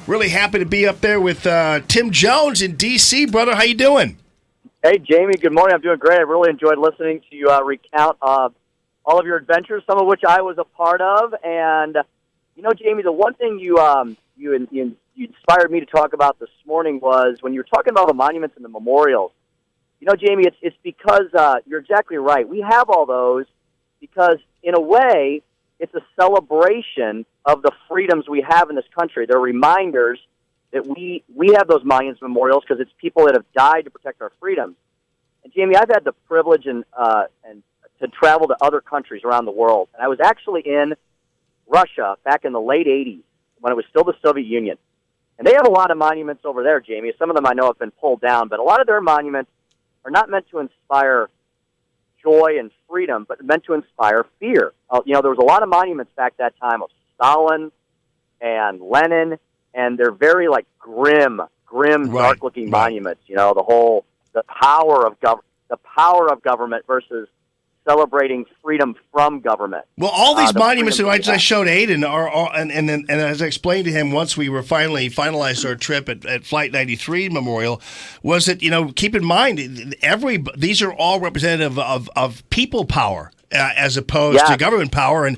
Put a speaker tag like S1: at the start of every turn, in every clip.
S1: Really happy to be up there with Tim Jones in D.C. Brother, how you doing?
S2: Hey, Jamie, good morning. I'm doing great. I really enjoyed listening to you recount all of your adventures, some of which I was a part of. And, Jamie, the one thing you inspired me to talk about this morning was when you were talking about the monuments and the memorials. Jamie, it's because you're exactly right. We have all those because, in a way, it's a celebration of the freedoms we have in this country. They're reminders that we have those monuments and memorials because it's people that have died to protect our freedoms. And, Jamie, I've had the privilege and to travel to other countries around the world. And I was actually in Russia back in the late 80s when it was still the Soviet Union. And they have a lot of monuments over there, Jamie. Some of them I know have been pulled down, but a lot of their monuments are not meant to inspire joy and freedom, but meant to inspire fear. There was a lot of monuments back that time of Stalin and Lenin, and they're very grim, right, dark-looking monuments. The power of government versus celebrating freedom from government.
S1: Well, all these monuments that I showed Aiden are, and as I explained to him once we were finalized our trip at Flight 93 Memorial, was that keep in mind these are all representative of people power. As opposed to government power, and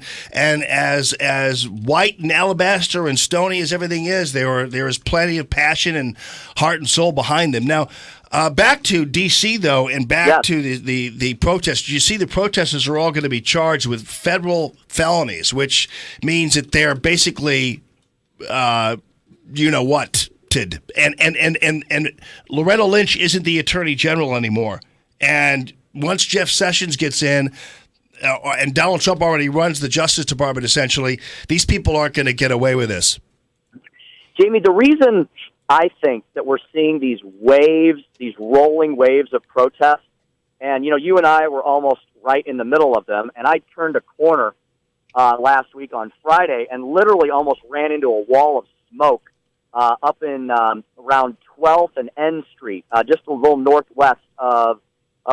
S1: as white and alabaster and stony as everything is, there is plenty of passion and heart and soul behind them. Now, back to D.C. though, and back to the protests. You see, the protesters are all going to be charged with federal felonies, which means that they're basically, and Loretta Lynch isn't the attorney general anymore, and once Jeff Sessions gets in. And Donald Trump already runs the Justice Department, essentially, these people aren't going to get away with this.
S2: Jamie, the reason I think that we're seeing these rolling waves of protest, and, you and I were almost right in the middle of them, and I turned a corner last week on Friday and literally almost ran into a wall of smoke up in around 12th and N Street, just a little northwest of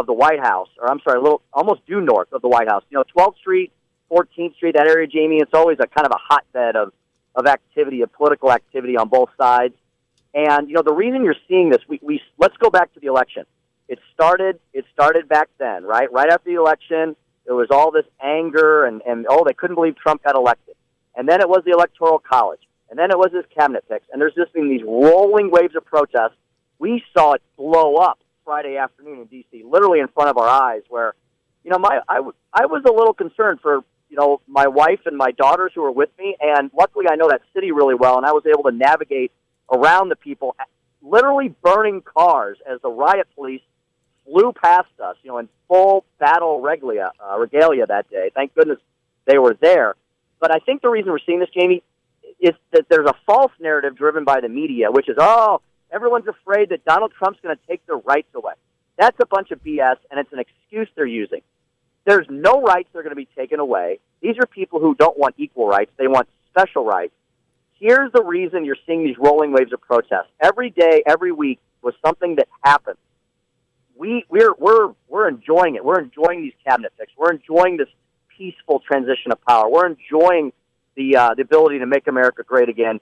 S2: the White House, or I'm sorry, almost due north of the White House. 12th Street, 14th Street, that area, Jamie, it's always a kind of a hotbed of activity, of political activity on both sides. And, the reason you're seeing this, let's go back to the election. It started back then, right? Right after the election, there was all this anger and they couldn't believe Trump got elected. And then it was the Electoral College. And then it was his cabinet picks. And there's just been these rolling waves of protest. We saw it blow up Friday afternoon in D.C., literally in front of our eyes, where, I was a little concerned for, my wife and my daughters who were with me, and luckily I know that city really well, and I was able to navigate around the people, literally burning cars as the riot police flew past us, in full battle regalia that day. Thank goodness they were there. But I think the reason we're seeing this, Jamie, is that there's a false narrative driven by the media, which is, everyone's afraid that Donald Trump's going to take their rights away. That's a bunch of BS, and it's an excuse they're using. There's no rights that are going to be taken away. These are people who don't want equal rights. They want special rights. Here's the reason you're seeing these rolling waves of protest. Every day, every week was something that happened. We're enjoying it. We're enjoying these cabinet picks. We're enjoying this peaceful transition of power. We're enjoying the ability to make America great again.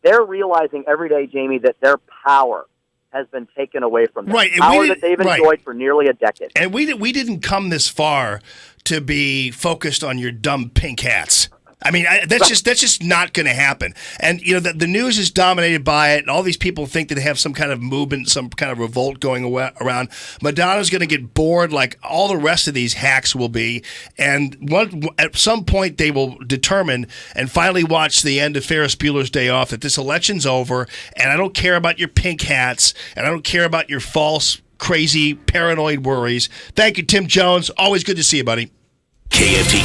S2: They're realizing every day, Jamie, that their power has been taken away from them.
S1: Right.
S2: Power that they've enjoyed for nearly a decade.
S1: And we didn't come this far to be focused on your dumb pink hats. I mean, that's just not going to happen. And, the news is dominated by it, and all these people think that they have some kind of movement, some kind of revolt going around. Madonna's going to get bored like all the rest of these hacks will be, and at some point they will determine and finally watch the end of Ferris Bueller's Day Off that this election's over, and I don't care about your pink hats, and I don't care about your false, crazy, paranoid worries. Thank you, Tim Jones. Always good to see you, buddy. KFTK.